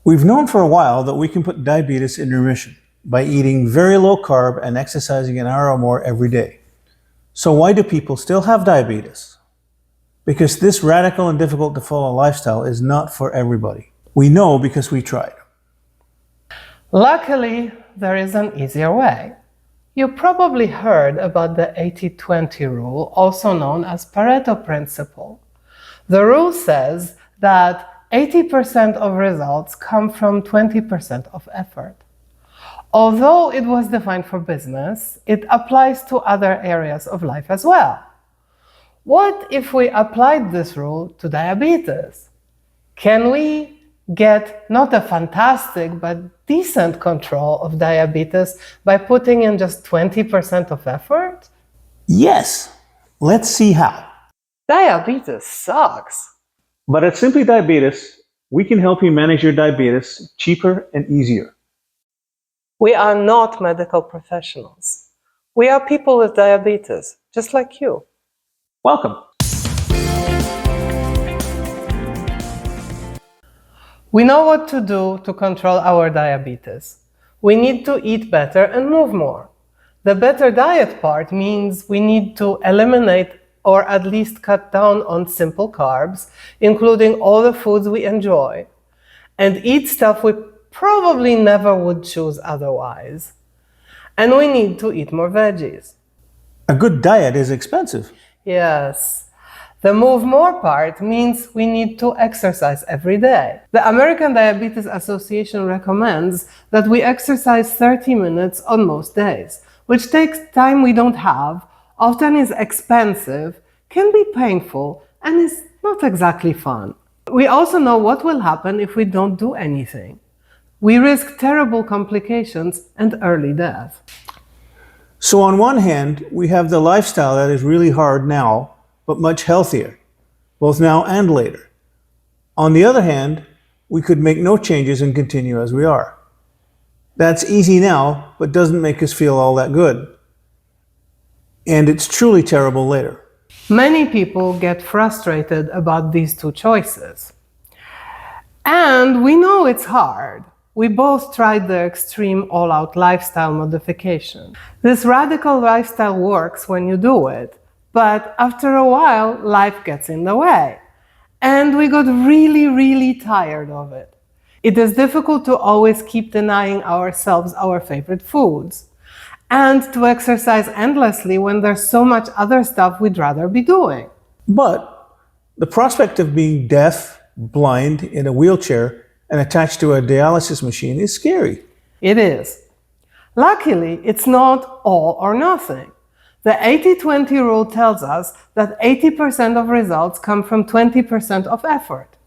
We've known for a while that we can put diabetes in remission by eating very low carb and exercising an hour or more every day. So why do people still have diabetes? Because this radical and difficult to follow lifestyle is not for everybody. We know because we tried. Luckily, there is an easier way. You probably heard about the 80-20 rule, also known as Pareto principle. The rule says that 80% of results come from 20% of effort. Although it was defined for business, it applies to other areas of life as well. What if we applied this rule to diabetes? Can we get not a fantastic but decent control of diabetes by putting in just 20% of effort? Yes, let's see how. Diabetes sucks. But at Simply Diabetes, we can help you manage your diabetes cheaper and easier. We are not medical professionals. We are people with diabetes, just like you. Welcome. We know what to do to control our diabetes. We need to eat better and move more. The better diet part means we need to eliminate or at least cut down on simple carbs, including all the foods we enjoy, and eat stuff we probably never would choose otherwise. And we need to eat more veggies. A good diet is expensive. Yes. The move more part means we need to exercise every day. The American Diabetes Association recommends that we exercise 30 minutes on most days, which takes time we don't have, often is expensive, can be painful, and is not exactly fun. We also know what will happen if we don't do anything. We risk terrible complications and early death. So on one hand, we have the lifestyle that is really hard now, but much healthier, both now and later. On the other hand, we could make no changes and continue as we are. That's easy now, but doesn't make us feel all that good. And it's truly terrible later. Many people get frustrated about these two choices. And we know it's hard. We both tried the extreme all-out lifestyle modification. This radical lifestyle works when you do it, but after a while, life gets in the way. And we got really tired of it. It is difficult to always keep denying ourselves our favorite foods, and to exercise endlessly when there's so much other stuff we'd rather be doing. But the prospect of being deaf, blind, in a wheelchair, and attached to a dialysis machine is scary. It is. Luckily, it's not all or nothing. The 80-20 rule tells us that 80% of results come from 20% of effort.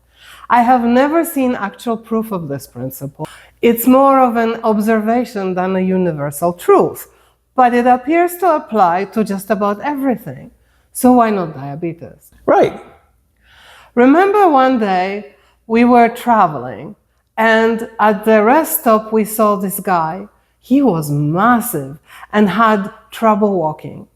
I have never seen actual proof of this principle. It's more of an observation than a universal truth, but it appears to apply to just about everything. So why not diabetes? Right. Remember one day we were traveling, and at the rest stop we saw this guy. He was massive and had trouble walking.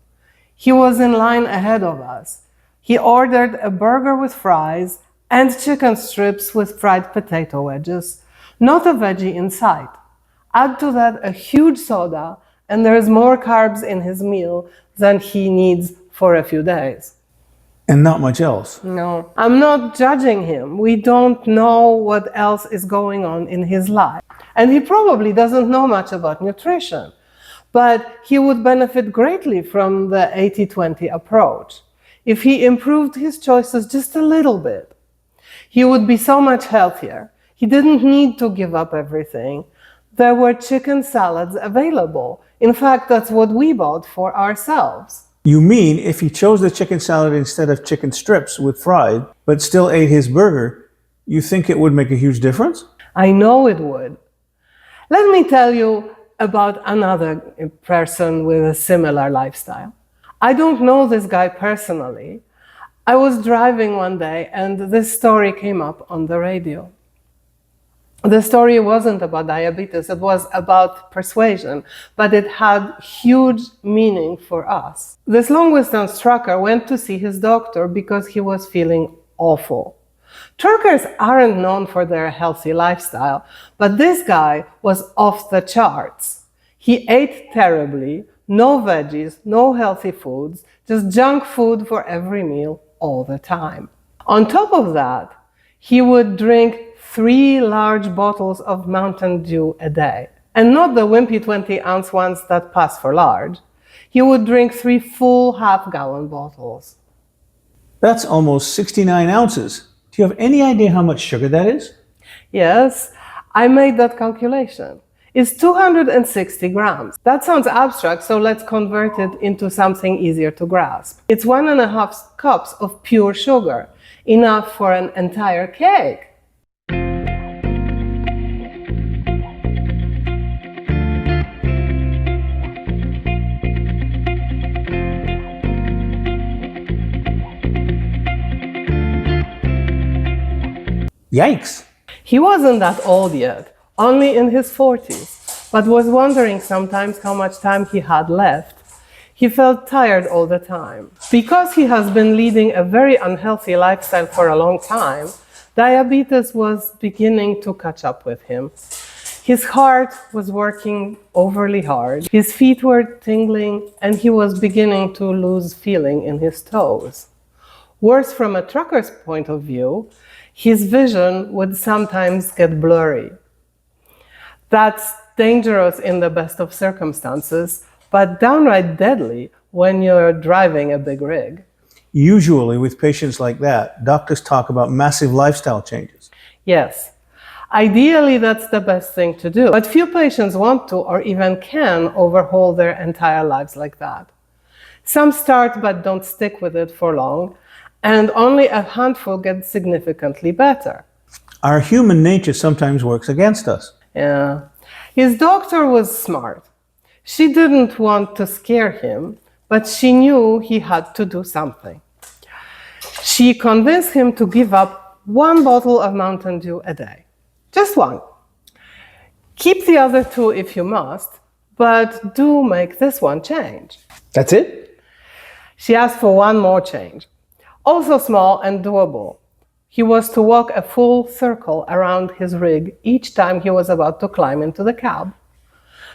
He was in line ahead of us. He ordered a burger with fries and chicken strips with fried potato wedges, not a veggie in sight. Add to that a huge soda, and there is more carbs in his meal than he needs for a few days. And not much else. No, I'm not judging him. We don't know what else is going on in his life. And he probably doesn't know much about nutrition. But he would benefit greatly from the 80-20 approach. If he improved his choices just a little bit, he would be so much healthier. He didn't need to give up everything. There were chicken salads available. In fact, that's what we bought for ourselves. You mean if he chose the chicken salad instead of chicken strips with fried, but still ate his burger, you think it would make a huge difference? I know it would. Let me tell you about another person with a similar lifestyle. I don't know this guy personally. I was driving one day and this story came up on the radio. The story wasn't about diabetes, it was about persuasion, but it had huge meaning for us. This long-distance trucker went to see his doctor because he was feeling awful. Truckers aren't known for their healthy lifestyle, but this guy was off the charts. He ate terribly, no veggies, no healthy foods, just junk food for every meal all the time. On top of that, he would drink 3 large bottles of Mountain Dew a day. And not the wimpy 20-ounce ones that pass for large. He would drink 3 full half-gallon bottles. That's almost 69 ounces. Do you have any idea how much sugar that is? Yes, I made that calculation. It's 260 grams. That sounds abstract, so let's convert it into something easier to grasp. It's 1.5 cups of pure sugar, enough for an entire cake. Yikes! He wasn't that old yet, only in his 40s, but was wondering sometimes how much time he had left. He felt tired all the time. Because he has been leading a very unhealthy lifestyle for a long time, diabetes was beginning to catch up with him. His heart was working overly hard, his feet were tingling, and he was beginning to lose feeling in his toes. Worse, from a trucker's point of view, his vision would sometimes get blurry. That's dangerous in the best of circumstances, but downright deadly when you're driving a big rig. Usually, with patients like that, doctors talk about massive lifestyle changes. Yes, ideally that's the best thing to do, but few patients want to or even can overhaul their entire lives like that. Some start but don't stick with it for long, and only a handful get significantly better. Our human nature sometimes works against us. Yeah. His doctor was smart. She didn't want to scare him, but she knew he had to do something. She convinced him to give up 1 bottle of Mountain Dew a day. Just 1. Keep the other 2 if you must, but do make this one change. That's it? She asked for 1 more change. Also small and doable. He was to walk a full circle around his rig each time he was about to climb into the cab.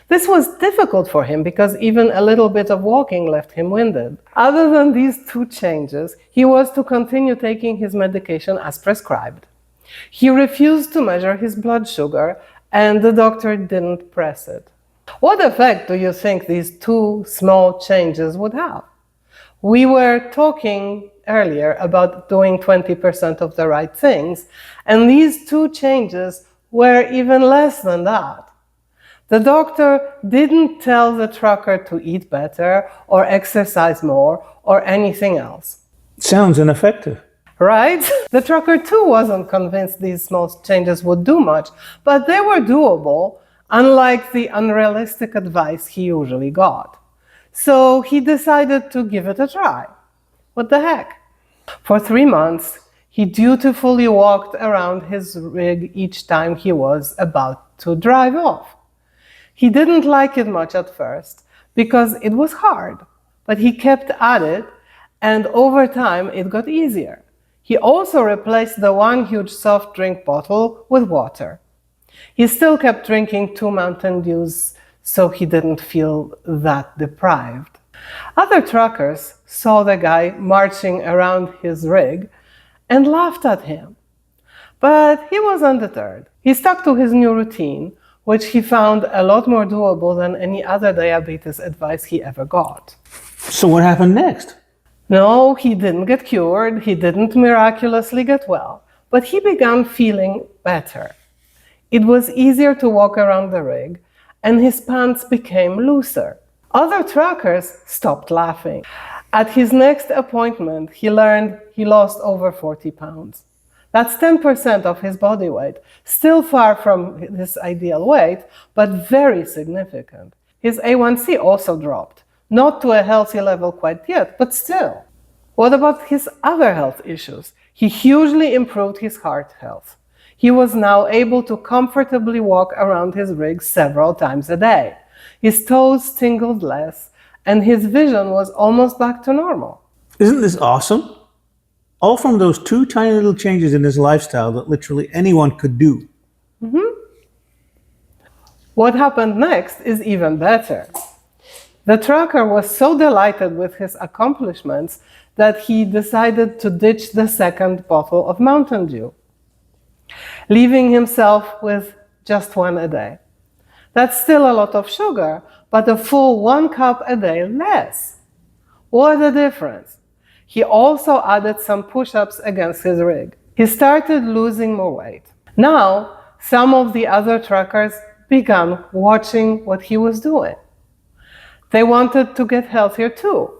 This was difficult for him because even a little bit of walking left him winded. Other than these 2 changes, he was to continue taking his medication as prescribed. He refused to measure his blood sugar, and the doctor didn't press it. What effect do you think these 2 small changes would have? We were talking earlier about doing 20% of the right things, and these 2 changes were even less than that. The doctor didn't tell the trucker to eat better or exercise more or anything else. Sounds ineffective. Right? The trucker too wasn't convinced these small changes would do much, but they were doable, unlike the unrealistic advice he usually got. So he decided to give it a try. What the heck? For 3 months, he dutifully walked around his rig each time he was about to drive off. He didn't like it much at first because it was hard, but he kept at it, and over time it got easier. He also replaced the 1 huge soft drink bottle with water. He still kept drinking 2 Mountain Dews, so he didn't feel that deprived. Other truckers saw the guy marching around his rig and laughed at him. But he was undeterred. He stuck to his new routine, which he found a lot more doable than any other diabetes advice he ever got. So what happened next? No, he didn't get cured, he didn't miraculously get well, but he began feeling better. It was easier to walk around the rig, and his pants became looser. Other truckers stopped laughing. At his next appointment, he learned he lost over 40 pounds. That's 10% of his body weight, still far from his ideal weight, but very significant. His A1C also dropped, not to a healthy level quite yet, but still. What about his other health issues? He hugely improved his heart health. He was now able to comfortably walk around his rig several times a day. His toes tingled less, and his vision was almost back to normal. Isn't this awesome? All from those two tiny little changes in his lifestyle that literally anyone could do. What happened next is even better. The trucker was so delighted with his accomplishments that he decided to ditch the second bottle of Mountain Dew, leaving himself with just one a day. That's still a lot of sugar, but a full 1 cup a day less. What a difference! He also added some push-ups against his rig. He started losing more weight. Now, some of the other truckers began watching what he was doing. They wanted to get healthier too.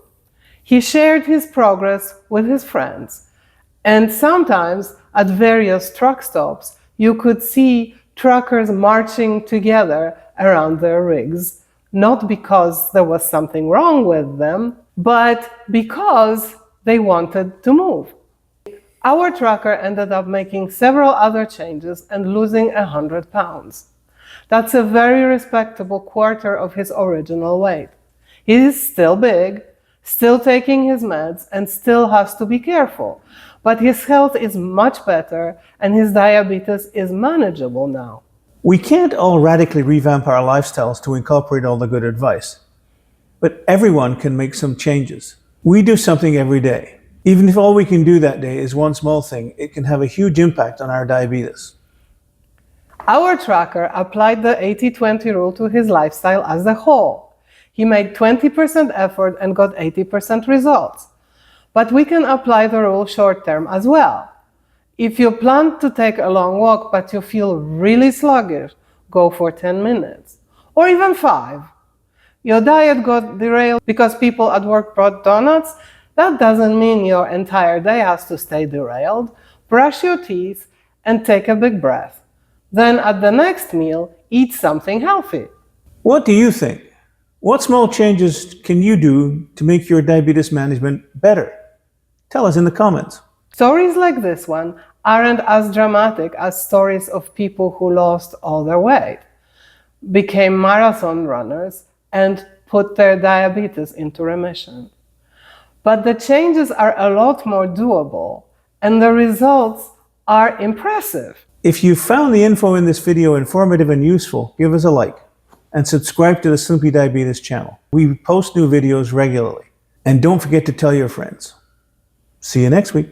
He shared his progress with his friends, and sometimes at various truck stops, you could see truckers marching together around their rigs, not because there was something wrong with them, but because they wanted to move. Our trucker ended up making several other changes and losing 100 pounds. That's a very respectable quarter of his original weight. He is still big, still taking his meds, and still has to be careful. But his health is much better, and his diabetes is manageable now. We can't all radically revamp our lifestyles to incorporate all the good advice, but everyone can make some changes. We do something every day. Even if all we can do that day is one small thing, it can have a huge impact on our diabetes. Our tracker applied the 80-20 rule to his lifestyle as a whole. He made 20% effort and got 80% results. But we can apply the rule short term as well. If you plan to take a long walk but you feel really sluggish, go for 10 minutes, or even 5. Your diet got derailed because people at work brought donuts. That doesn't mean your entire day has to stay derailed. Brush your teeth and take a big breath. Then at the next meal, eat something healthy. What do you think? What small changes can you do to make your diabetes management better? Tell us in the comments. Stories like this one aren't as dramatic as stories of people who lost all their weight, became marathon runners, and put their diabetes into remission. But the changes are a lot more doable, and the results are impressive. If you found the info in this video informative and useful, give us a like and subscribe to the Sleepy Diabetes channel. We post new videos regularly. And don't forget to tell your friends. See you next week.